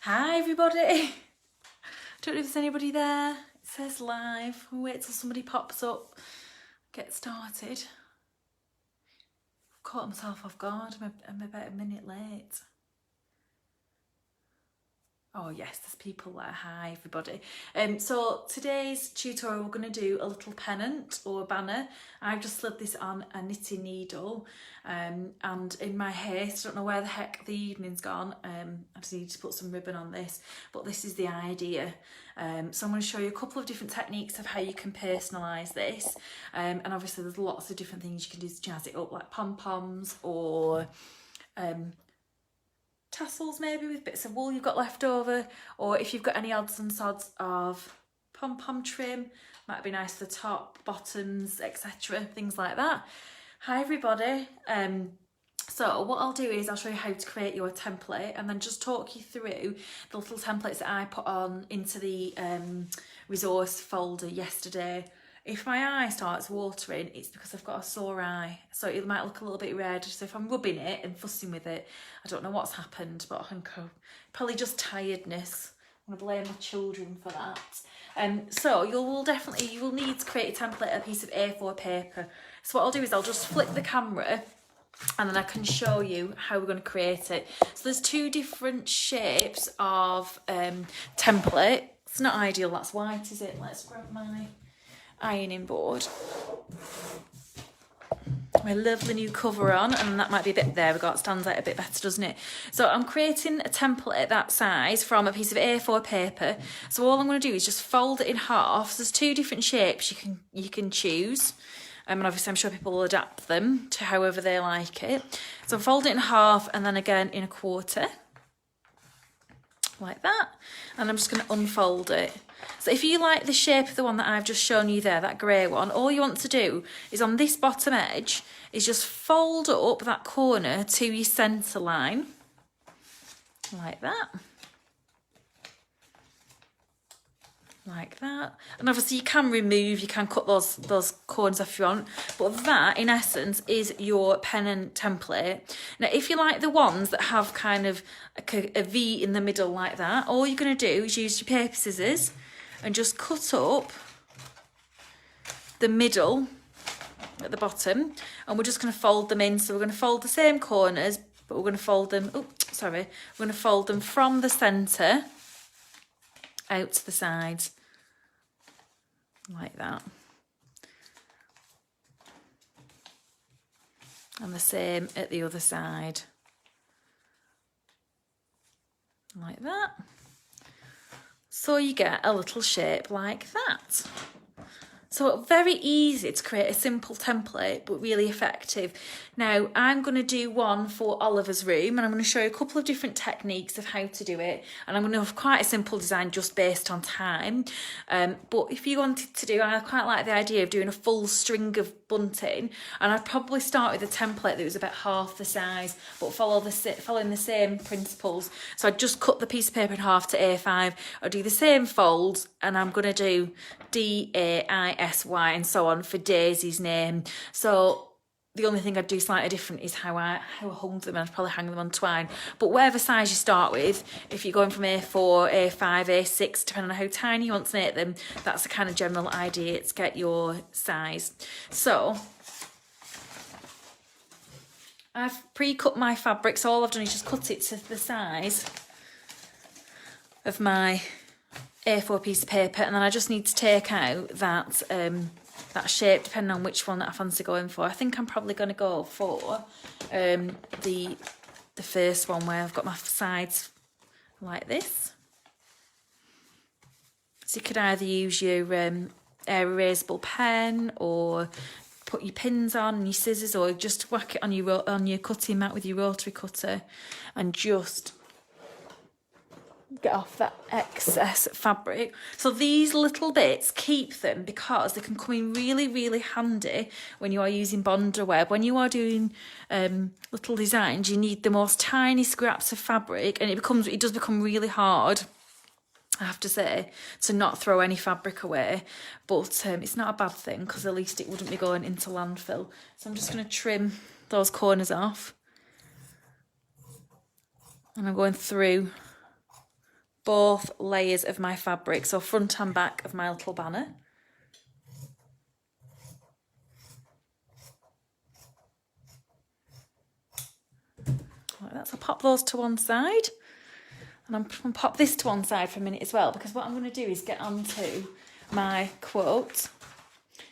Hi everybody. Don't know if there's anybody there. It says live. We'll wait till somebody pops up. Get started. I've caught myself off guard. I'm about a minute late. Oh yes, there's people there. Hi everybody. So today's tutorial we're going to do a little pennant or a banner. I've just slid this on a knitting needle and in my haste, I don't know where the heck the evening's gone. I just need to put some ribbon on this, but this is the idea. So I'm going to show you a couple of different techniques of how you can personalise this, and obviously there's lots of different things you can do to jazz it up, like pom-poms or tassels maybe with bits of wool you've got left over, or if you've got any odds and sods of pom-pom trim, might be nice for the top, bottoms, etc., things like that. Hi everybody. So what I'll do is I'll show you how to create your template and then just talk you through the little templates that I put on into the resource folder yesterday. If my eye starts watering, it's because I've got a sore eye, so it might look a little bit red. So if I'm rubbing it and fussing with it, I don't know what's happened, but I think probably just tiredness. I'm going to blame my children for that. So you will need to create a template, a piece of A4 paper. So what I'll do is I'll just flip the camera and then I can show you how we're going to create it. So there's two different shapes of template. It's not ideal, that's white, is it? Let's grab my ironing board, my lovely new cover on, and that might be a bit, there we go, it stands out a bit better, doesn't it? So I'm creating a template that size from a piece of A4 paper. So all I'm going to do is just fold it in half. So there's two different shapes you can choose, and obviously I'm sure people will adapt them to however they like it. So fold it in half and then again in a quarter, like that, and I'm just going to unfold it. So if you like the shape of the one that I've just shown you there, that grey one, all you want to do is on this bottom edge is just fold up that corner to your centre line, like that. Like that. And obviously you can cut those corners off if you want, but that in essence is your pennant template. Now if you like the ones that have kind of a V in the middle like that, all you're going to do is use your paper scissors and just cut up the middle at the bottom, and we're just going to fold them in. So we're going to fold the same corners, but we're going to fold them, we're going to fold them from the centre out to the sides, like that. And the same at the other side, like that. So you get a little shape like that. So very easy to create a simple template, but really effective. Now I'm going to do one for Oliver's room, and I'm going to show you a couple of different techniques of how to do it. And I'm going to have quite a simple design just based on time. But if you wanted to do, I quite like the idea of doing a full string of bunting, and I'd probably start with a template that was about half the size, but following the same principles. So I'd just cut the piece of paper in half to A5. I'll do the same folds, and I'm going to do DAISY and so on for Daisy's name. So the only thing I'd do slightly different is how I hung them. I'd probably hang them on twine. But whatever size you start with, if you're going from A4, A5, A6, depending on how tiny you want to make them, that's the kind of general idea to get your size. So I've pre-cut my fabric, so all I've done is just cut it to the size of my A4 piece of paper, and then I just need to take out that that shape depending on which one that I fancy going for. I think I'm probably going to go for the first one where I've got my sides like this. So you could either use your air erasable pen, or put your pins on and your scissors, or just whack it on your cutting mat with your rotary cutter and just get off that excess fabric. So these little bits, keep them because they can come in really, really handy when you are using bondaweb. When you are doing little designs, you need the most tiny scraps of fabric, and it does become really hard, I have to say, to not throw any fabric away. But it's not a bad thing, because at least it wouldn't be going into landfill. So I'm just going to trim those corners off, and I'm going through both layers of my fabric, so front and back of my little banner. Like that. So I'll pop those to one side, and I'm going to pop this to one side for a minute as well, because what I'm going to do is get onto my quote.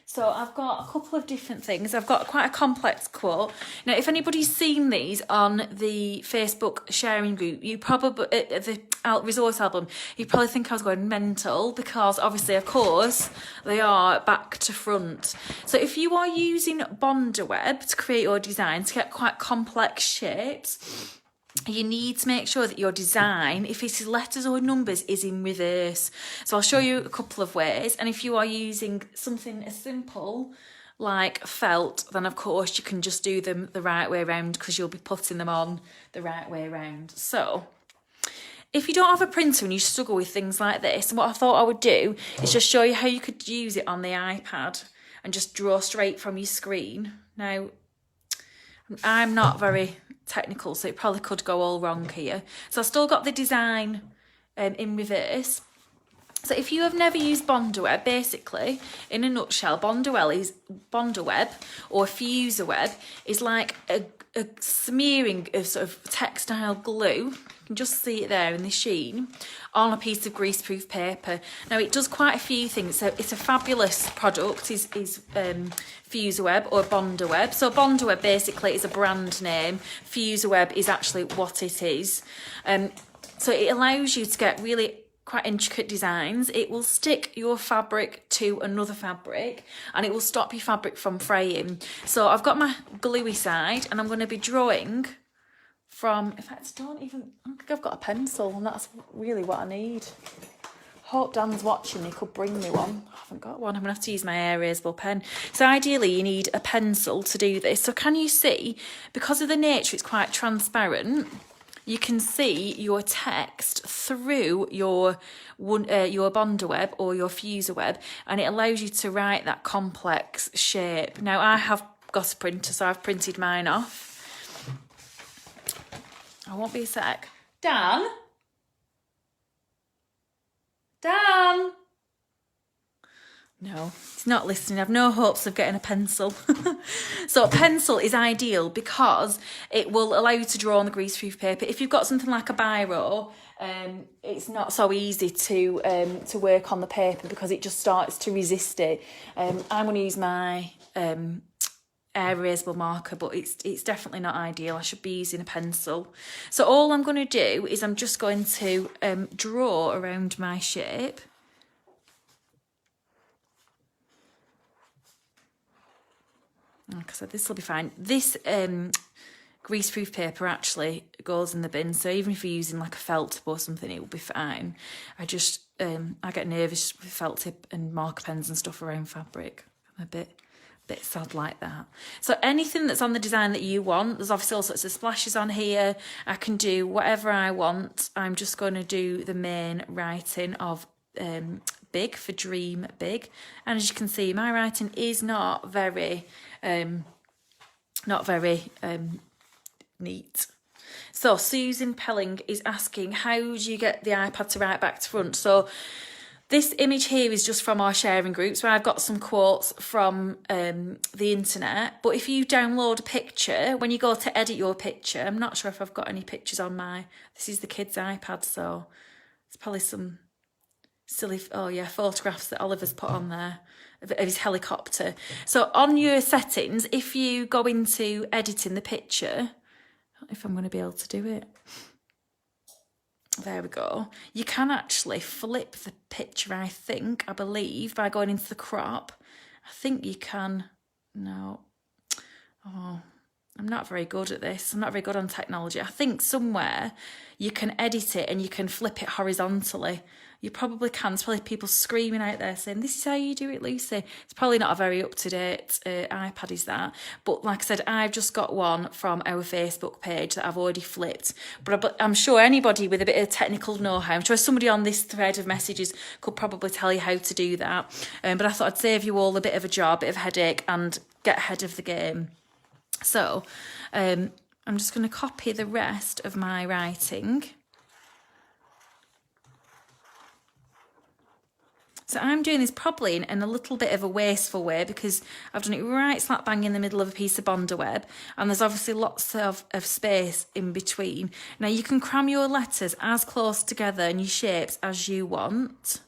So I've got a couple of different things. I've got quite a complex quote. Now, if anybody's seen these on the Facebook sharing group, you probably, the resource album, you probably think I was going mental, because obviously, of course, they are back to front. So if you are using bondaweb to create your design, to get quite complex shapes, you need to make sure that your design, if it is letters or numbers, is in reverse. So I'll show you a couple of ways. And if you are using something as simple like felt, then of course you can just do them the right way around, because you'll be putting them on the right way around. So if you don't have a printer and you struggle with things like this, what I thought I would do is just show you how you could use it on the iPad and just draw straight from your screen. Now, I'm not very technical, so it probably could go all wrong here. So I've still got the design in reverse. So if you have never used bondaweb, basically, in a nutshell, bondaweb or FuseWeb is like a smearing of sort of textile glue. You can just see it there in the sheen on a piece of greaseproof paper. Now it does quite a few things. So it's a fabulous product, is FuseWeb or bondaweb. So bondaweb basically is a brand name. FuseWeb is actually what it is. So it allows you to get really quite intricate designs. It will stick your fabric to another fabric, and it will stop your fabric from fraying. So I've got my gluey side, and I'm going to be drawing from, in fact, I think I've got a pencil, and that's really what I need. Hope Dan's watching, he could bring me one. I haven't got one, I'm going to have to use my erasable pen. So ideally you need a pencil to do this. So can you see, because of the nature it's quite transparent, you can see your text through your bondaweb or your FuseWeb, and it allows you to write that complex shape. Now I have got a printer, so I've printed mine off. I won't be a sec. Dan? No, he's not listening. I've no hopes of getting a pencil. So a pencil is ideal because it will allow you to draw on the greaseproof paper. If you've got something like a biro, it's not so easy to work on the paper because it just starts to resist it. I'm going to use my erasable marker, but it's definitely not ideal. I should be using a pencil. So all I'm going to do is I'm just going to draw around my shape. Like I said, this will be fine. This greaseproof paper actually goes in the bin, so even if you're using like a felt tip or something, it will be fine. I just I get nervous with felt tip and marker pens and stuff around fabric. I'm a bit sad like that. So anything that's on the design that you want, there's obviously all sorts of splashes on here. I can do whatever I want. I'm just going to do the main writing of big for dream big, and as you can see, my writing is not very neat. So Susan Pelling is asking, how do you get the iPad to write back to front? So this image here is just from our sharing groups where I've got some quotes from the internet. But if you download a picture, when you go to edit your picture, I'm not sure if I've got any pictures on this is the kid's iPad, so it's probably some silly, photographs that Oliver's put on there of his helicopter. So on your settings, if you go into editing the picture, I don't know if I'm going to be able to do it. There we go. You can actually flip the picture, I believe, by going into the crop. I think you can. No. Oh, I'm not very good at this. I'm not very good on technology. I think somewhere you can edit it and you can flip it horizontally. You probably can. There's probably people screaming out there saying, this is how you do it, Lucy. It's probably not a very up-to-date iPad, is that? But like I said, I've just got one from our Facebook page that I've already flipped. But I'm sure anybody with a bit of technical know-how, I'm sure somebody on this thread of messages could probably tell you how to do that. But I thought I'd save you all a bit of a job, a bit of a headache, and get ahead of the game. So I'm just going to copy the rest of my writing. So I'm doing this probably in a little bit of a wasteful way because I've done it right slap bang in the middle of a piece of bondaweb, and there's obviously lots of space in between. Now you can cram your letters as close together and your shapes as you want,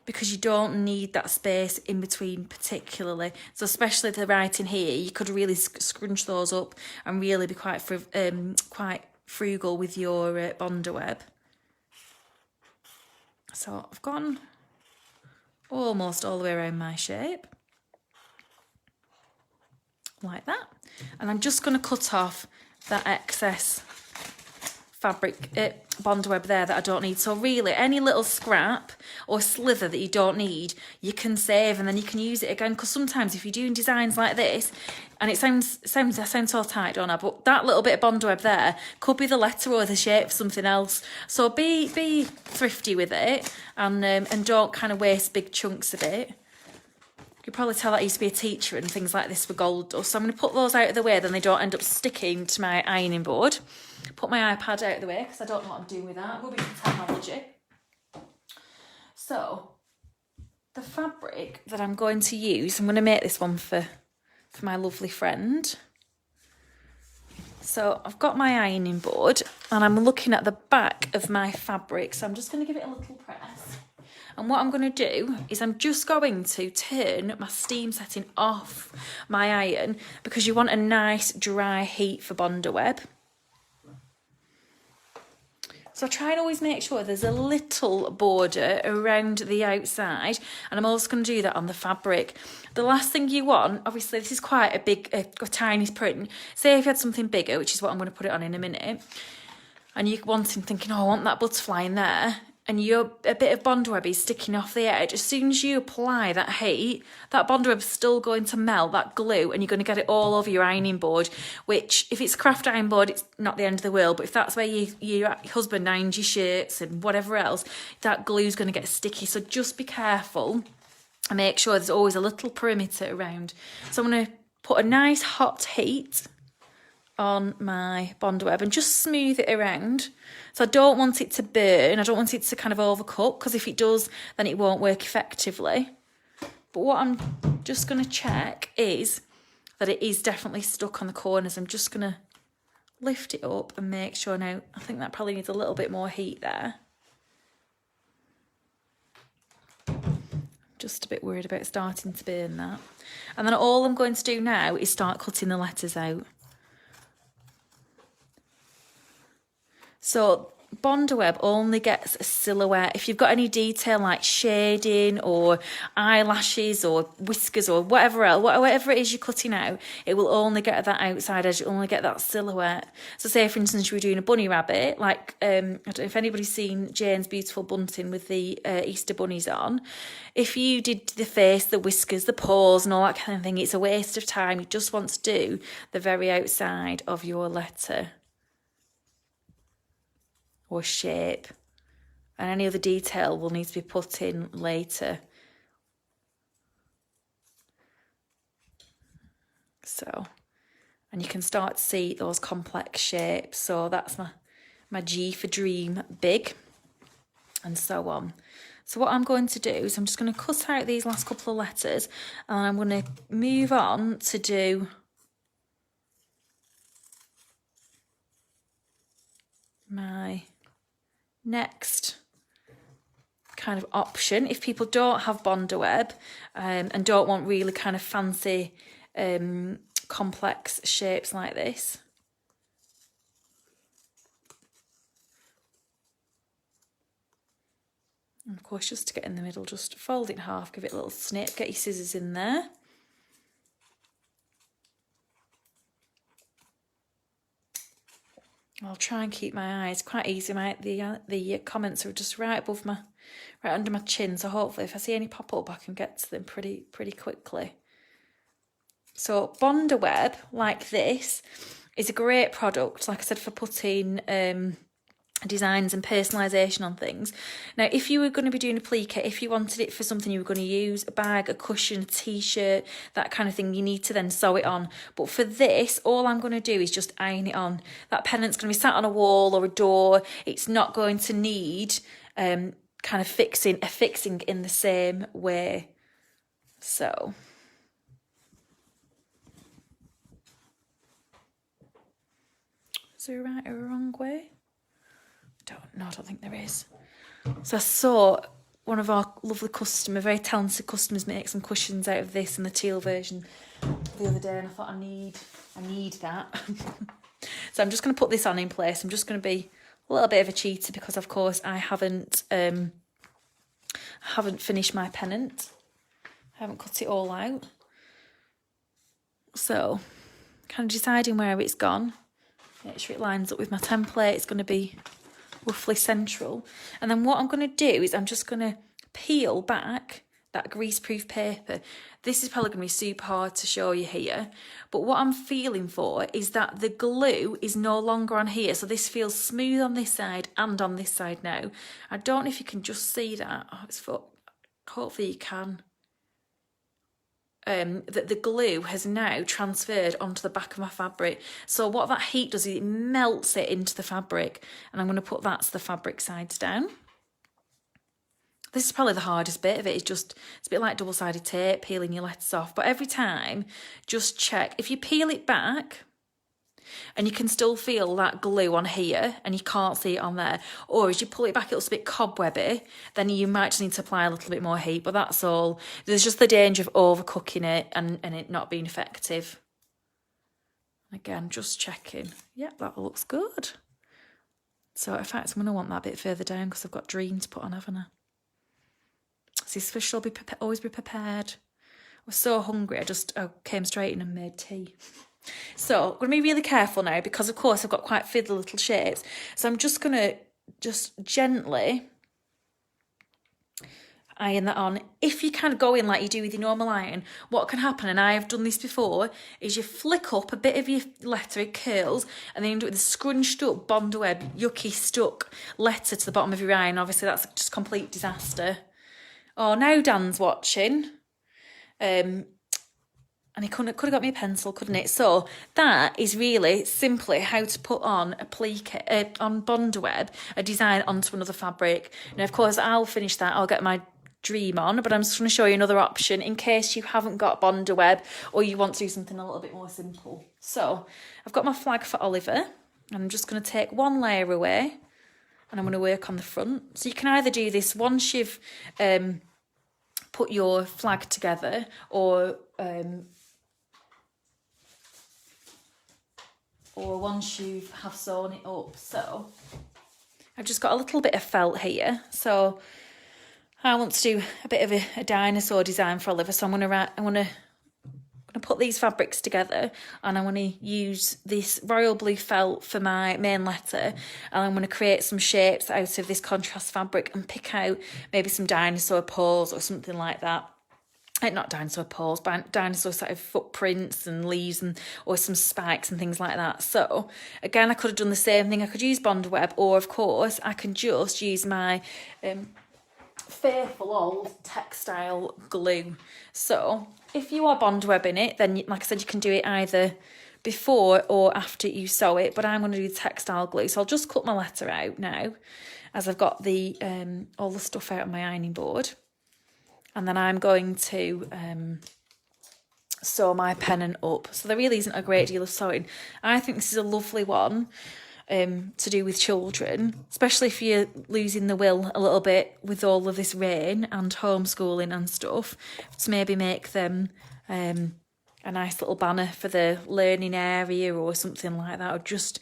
because you don't need that space in between particularly. So especially the writing here, you could really scrunch those up and really be quite frugal with your bondaweb. So I've gone almost all the way around my shape, like that. And I'm just going to cut off that excess fabric, bondaweb there that I don't need. So really, any little scrap or slither that you don't need, you can save and then you can use it again. Because sometimes if you're doing designs like this, and it sounds so tight, don't I? But that little bit of bondaweb there could be the letter or the shape of something else. So be thrifty with it, and don't kind of waste big chunks of it. You could probably tell that I used to be a teacher and things like this were gold dust. So I'm going to put those out of the way, then they don't end up sticking to my ironing board. Put my iPad out of the way because I don't know what I'm doing with that. We'll be technology. So the fabric that I'm going to use, I'm going to make this one for my lovely friend. So I've got my ironing board and I'm looking at the back of my fabric. So I'm just going to give it a little press. And what I'm going to do is I'm just going to turn my steam setting off my iron because you want a nice dry heat for bondaweb. So I try and always make sure there's a little border around the outside, and I'm also going to do that on the fabric. The last thing you want, obviously this is quite a big, a tiny print. Say if you had something bigger, which is what I'm going to put it on in a minute, and you're thinking, oh, I want that butterfly in there, and a bit of bondaweb is sticking off the edge. As soon as you apply that heat, that bondaweb's still going to melt, that glue, and you're going to get it all over your ironing board, which, if it's a craft iron board, it's not the end of the world, but if that's where your husband irons your shirts and whatever else, that glue's going to get sticky. So just be careful and make sure there's always a little perimeter around. So I'm going to put a nice hot heat on my bondaweb and just smooth it around. So I don't want it to burn, I don't want it to kind of overcook, because if it does, then it won't work effectively. But what I'm just going to check is that it is definitely stuck on the corners. I'm just going to lift it up and make sure. Now, I think that probably needs a little bit more heat there. Just a bit worried about starting to burn that. And then all I'm going to do now is start cutting the letters out. So bondaweb only gets a silhouette. If you've got any detail like shading or eyelashes or whiskers or whatever else, whatever it is you're cutting out, it will only get that outside edge, only get that silhouette. So say, for instance, you were doing a bunny rabbit, like, I don't know if anybody's seen Jane's beautiful bunting with the Easter bunnies on. If you did the face, the whiskers, the paws and all that kind of thing, it's a waste of time. You just want to do the very outside of your letter or shape, and any other detail will need to be put in later. So, and you can start to see those complex shapes. So that's my G for dream, big, and so on. So what I'm going to do is I'm just going to cut out these last couple of letters, and I'm going to move on to do my next kind of option. If people don't have bondaweb and don't want really kind of fancy complex shapes like this, and of course, just to get in the middle, just fold it in half, give it a little snip, get your scissors in there. I'll try and keep my eyes quite easy. The comments are just right under my chin. So hopefully, if I see any pop up, I can get to them pretty quickly. So bondaweb like this is a great product, like I said, for putting designs and personalisation on things. Now, if you were going to be doing a plique, if you wanted it for something you were going to use, a bag, a cushion, a t-shirt, that kind of thing, you need to then sew it on. But for this, all I'm going to do is just iron it on. That pennant's going to be sat on a wall or a door. It's not going to need kind kind of fixing in the same way. So is there a right or a wrong way? I don't think there is. So I saw one of our lovely very talented customers make some cushions out of this in the teal version the other day, and I thought I need that. So I'm just going to put this on in place. I'm just going to be a little bit of a cheater because, of course, I haven't finished my pennant. I haven't cut it all out. So kind of deciding where it's gone. Make sure it lines up with my template. It's going to be roughly central. And then what I'm going to do is I'm just going to peel back that greaseproof paper. This is probably going to be super hard to show you here, but what I'm feeling for is that the glue is no longer on here. So this feels smooth on this side and on this side now. I don't know if you can just see that. Oh, it's for, hopefully you can. That the glue has now transferred onto the back of my fabric. So what that heat does is it melts it into the fabric, and I'm going to put that to the fabric sides down. This is probably the hardest bit of it. It's a bit like double-sided tape, peeling your letters off. But every time, just check. If you peel it back, and you can still feel that glue on here and you can't see it on there, or as you pull it back it looks a bit cobwebby, then you might just need to apply a little bit more heat, but that's all. There's just the danger of overcooking it and it not being effective. Again, just checking. Yep, that looks good. So in fact I'm going to want that bit further down because I've got dream to put on, haven't I? So this fish will always be prepared. I was so hungry I came straight in and made tea. So I'm going to be really careful now because, of course, I've got quite fiddly little shapes. So I'm just going to gently iron that on. If you kind of go in like you do with your normal iron, what can happen, and I have done this before, is you flick up a bit of your letter, it curls, and then you do it with a scrunched up bondaweb, yucky stuck letter to the bottom of your iron. Obviously, that's just complete disaster. Oh, now Dan's watching. And he could have got me a pencil, couldn't it? So that is really simply how to put on on bondaweb, a design onto another fabric. Now, of course, I'll finish that. I'll get my dream on, but I'm just going to show you another option in case you haven't got bondaweb or you want to do something a little bit more simple. So I've got my flag for Oliver, and I'm just going to take one layer away, and I'm going to work on the front. So you can either do this once you've put your flag together, or once you have sewn it up. So I've just got a little bit of felt here. So I want to do a bit of a dinosaur design for Oliver. So I'm going to put these fabrics together, and I'm going to use this royal blue felt for my main letter, and I'm going to create some shapes out of this contrast fabric and pick out maybe some dinosaur paws or something like that. Not dinosaur paws, but dinosaur sort of footprints and leaves or some spikes and things like that. So again, I could have done the same thing. I could use bondaweb, or of course I can just use my faithful old textile glue. So if you are bondawebbing it, then like I said, you can do it either before or after you sew it, but I'm going to do textile glue. So I'll just cut my letter out now as I've got the all the stuff out on my ironing board. And then I'm going to sew my pennant up. So there really isn't a great deal of sewing. I think this is a lovely one to do with children, especially if you're losing the will a little bit with all of this rain and homeschooling and stuff, to maybe make them a nice little banner for the learning area or something like that, or just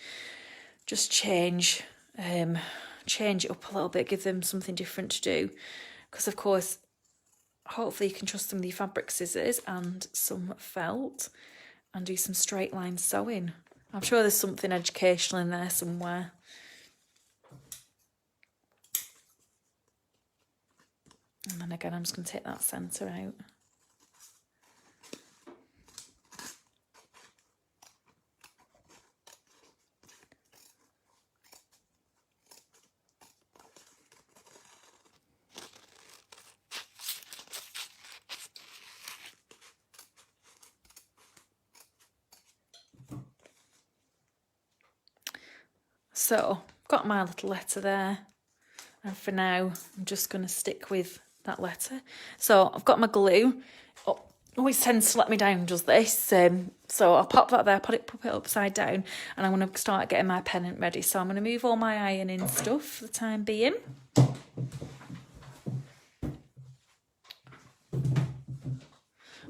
change it up a little bit, give them something different to do. Because of course, hopefully you can trust some of your fabric scissors and some felt and do some straight line sewing. I'm sure there's something educational in there somewhere. And then again, I'm just going to take that centre out. So, got my little letter there. And for now, I'm just going to stick with that letter. So I've got my glue. Oh, always tends to let me down, does this. So I'll pop that there, pop it upside down, and I'm going to start getting my pennant ready. So I'm going to move all my ironing stuff for the time being.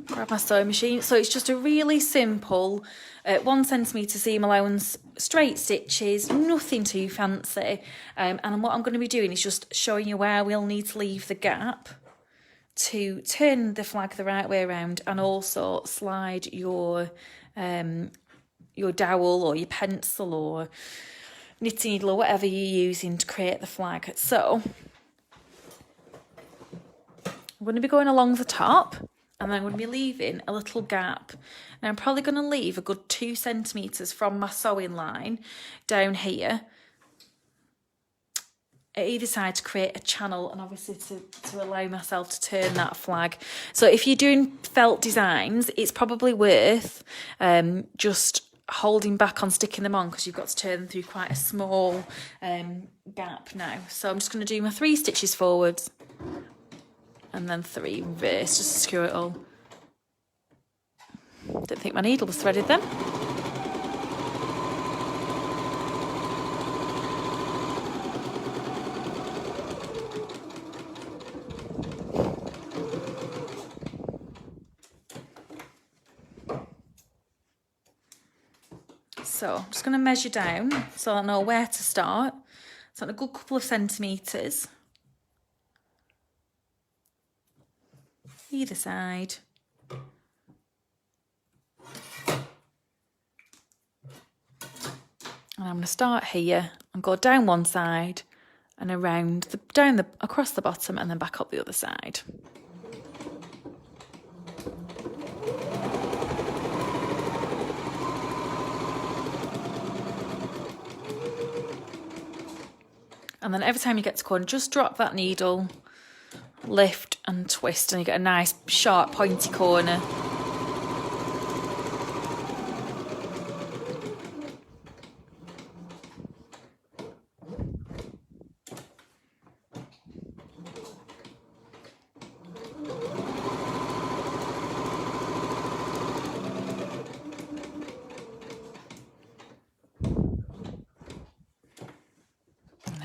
Grab my sewing machine. So it's just a really simple 1 centimetre seam allowance, straight stitches, nothing too fancy. And what I'm going to be doing is just showing you where we'll need to leave the gap to turn the flag the right way around, and also slide your dowel or your pencil or knitting needle or whatever you're using to create the flag. So I'm going to be going along the top, and then I'm going to be leaving a little gap. Now I'm probably going to leave a good 2 centimetres from my sewing line down here at either side to create a channel, and obviously to allow myself to turn that flag. So if you're doing felt designs, it's probably worth just holding back on sticking them on, because you've got to turn them through quite a small gap now. So I'm just going to do my 3 stitches forwards and then 3 reverse, just to secure it all. Didn't think my needle was threaded then. So I'm just going to measure down so I know where to start. So a good couple of centimetres either side. And I'm going to start here and go down one side and around across the bottom, and then back up the other side. And then every time you get to corner, just drop that needle, lift and twist, and you get a nice sharp pointy corner.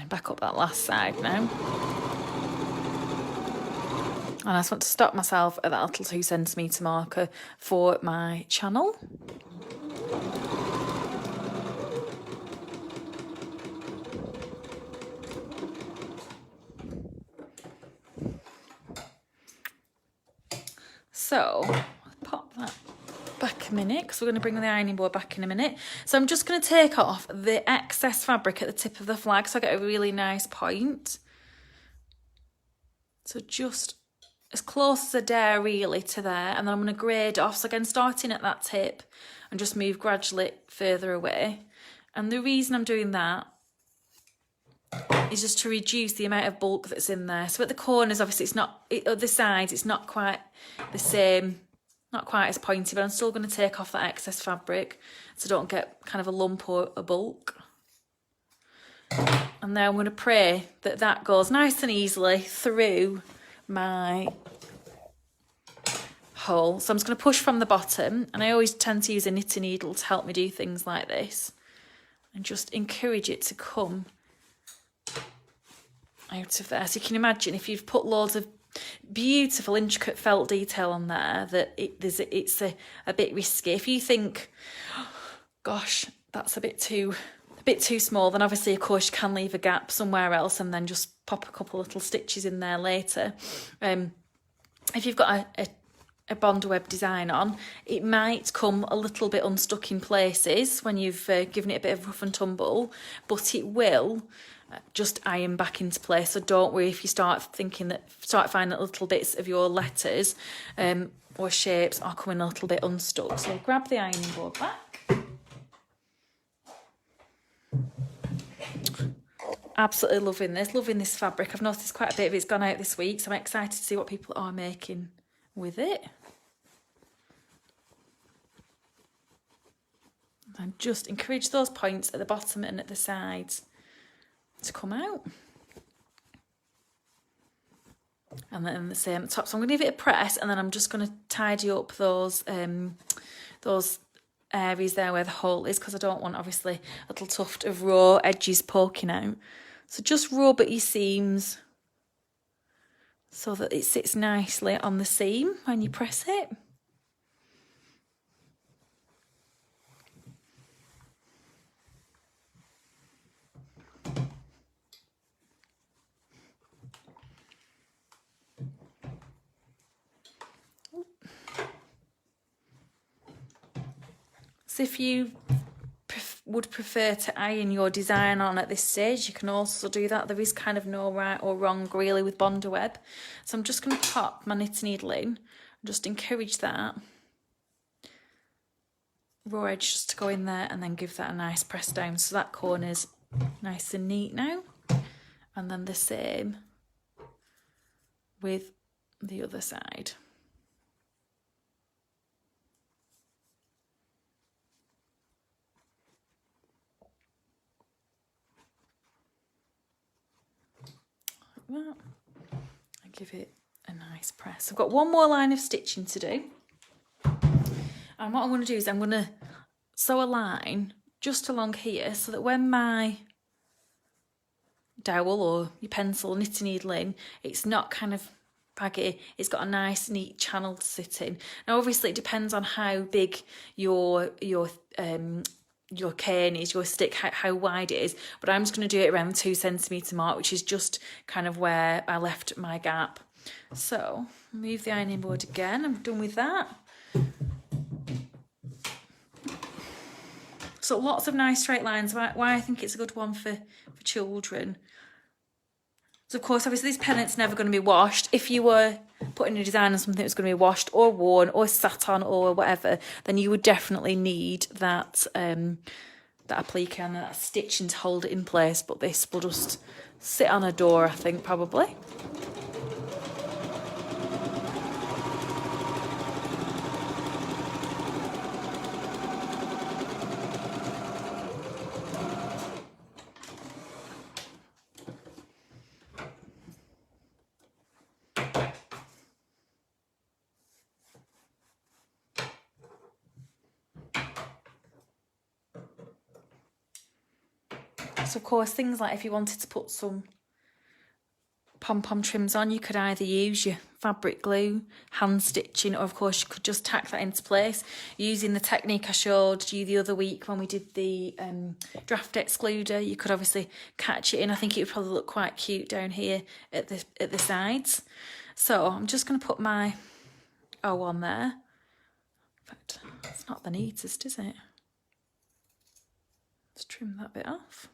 Back up that last side now. And I just want to stop myself at that little 2 centimetre marker for my channel. So pop that back a minute, because we're going to bring the ironing board back in a minute. So I'm just going to take off the excess fabric at the tip of the flag so I get a really nice point. So just as close as I dare really to there, and then I'm going to grade off. So again, starting at that tip and just move gradually further away. And the reason I'm doing that is just to reduce the amount of bulk that's in there. So at the corners, obviously it's not, at the sides, it's not quite the same, not quite as pointy, but I'm still going to take off that excess fabric so I don't get kind of a lump or a bulk. And then I'm going to pray that that goes nice and easily through my hole. So I'm just going to push from the bottom, and I always tend to use a knitting needle to help me do things like this, and just encourage it to come out of there. So you can imagine if you've put loads of beautiful intricate felt detail on there, that it's a bit risky. If you think, oh, gosh, that's a bit too small, then obviously of course you can leave a gap somewhere else and then just pop a couple little stitches in there later. If you've got a bondaweb design on, it might come a little bit unstuck in places when you've given it a bit of rough and tumble, but it will just iron back into place. So don't worry if you start finding that little bits of your letters or shapes are coming a little bit unstuck. So grab the ironing board back. Absolutely loving this fabric. I've noticed quite a bit of it's gone out this week, so I'm excited to see what people are making with it. And just encourage those points at the bottom and at the sides to come out. And then the same at the top. So I'm going to give it a press, and then I'm just going to tidy up those areas there where the hole is, because I don't want, obviously, a little tuft of raw edges poking out. So just rub at your seams so that it sits nicely on the seam when you press it. So if you would prefer to iron your design on at this stage, you can also do that. There is kind of no right or wrong really with bondaweb. So I'm just going to pop my knitting needle in and just encourage that raw edge just to go in there, and then give that a nice press down so that corner's nice and neat now. And then the same with the other side. That and give it a nice press. I've got one more line of stitching to do, and what I'm going to do is I'm going to sew a line just along here so that when my dowel or your pencil knitting needle in, it's not kind of baggy, it's got a nice neat channel to sit in. Now obviously it depends on how big your cane is, your stick, how wide it is, but I'm just going to do it around the 2 centimetre mark, which is just kind of where I left my gap. So move the ironing board again, I'm done with that. So lots of nice straight lines, why I think it's a good one for children. So of course, obviously this pennant's never going to be washed. If you were putting a design on something that was going to be washed or worn or sat on or whatever, then you would definitely need that applique and that stitching to hold it in place. But this will just sit on a door, I think, probably. So of course, things like if you wanted to put some pom-pom trims on, you could either use your fabric glue, hand stitching, or of course you could just tack that into place using the technique I showed you the other week when we did the draft excluder. You could obviously catch it in. I think it would probably look quite cute down here at the sides. So I'm just going to put my O on there. But it's not the neatest, is it? Let's trim that bit off.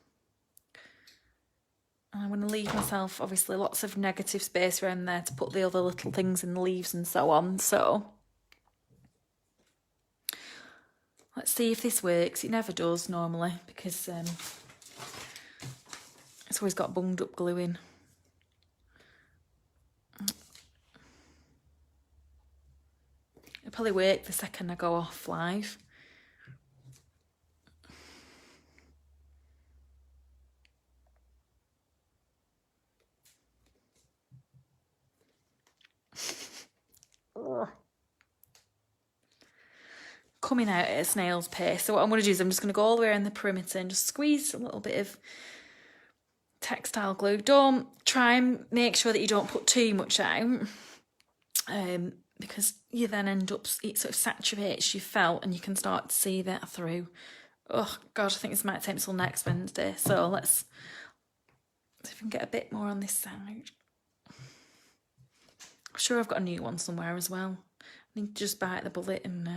I'm going to leave myself, obviously, lots of negative space around there to put the other little things in the leaves and so on. So let's see if this works. It never does normally because it's always got bunged up glue in. It'll probably work the second I go off live. Coming out at a snail's pace. So what I'm going to do is I'm just going to go all the way around the perimeter and just squeeze a little bit of textile glue. Don't try and make sure that you don't put too much out, because you then end up, it sort of saturates your felt and you can start to see that through. Oh God, I think this might take till next Wednesday. So let's see if we can get a bit more on this side. I'm sure I've got a new one somewhere as well. I need to just bite the bullet and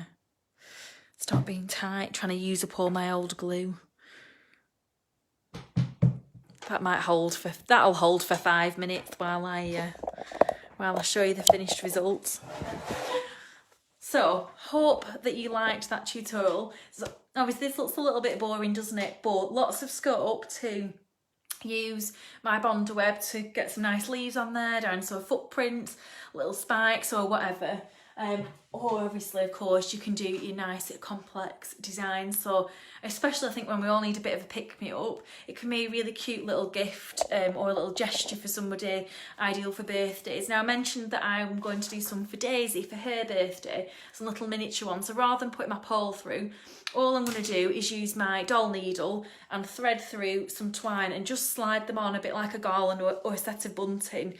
stop being tight, trying to use up all my old glue. That'll hold for 5 minutes while I show you the finished results. So, hope that you liked that tutorial. So, obviously this looks a little bit boring, doesn't it? But lots of scope to use my bondaweb to get some nice leaves on there, down to footprints, little spikes or whatever. or obviously, of course, you can do your nice complex designs. So especially I think when we all need a bit of a pick-me-up, it can be a really cute little gift or a little gesture for somebody, ideal for birthdays. Now I mentioned that I'm going to do some for Daisy for her birthday, some little miniature ones. So rather than putting my pole through, all I'm going to do is use my doll needle and thread through some twine and just slide them on a bit like a garland or a set of bunting.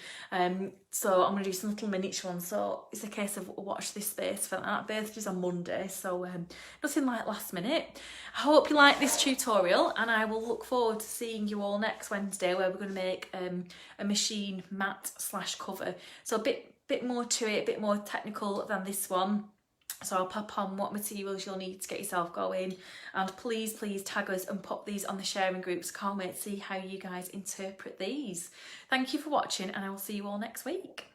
So I'm going to do some little miniature ones. So it's a case of watch this space for that. Birthday's on Monday, so nothing like last minute. I hope you like this tutorial, and I will look forward to seeing you all next Wednesday, where we're going to make a machine mat / cover. So a bit more to it, a bit more technical than this one. So I'll pop on what materials you'll need to get yourself going, and please tag us and pop these on the sharing groups. Can't wait to see how you guys interpret these. Thank you for watching, and I will see you all next week.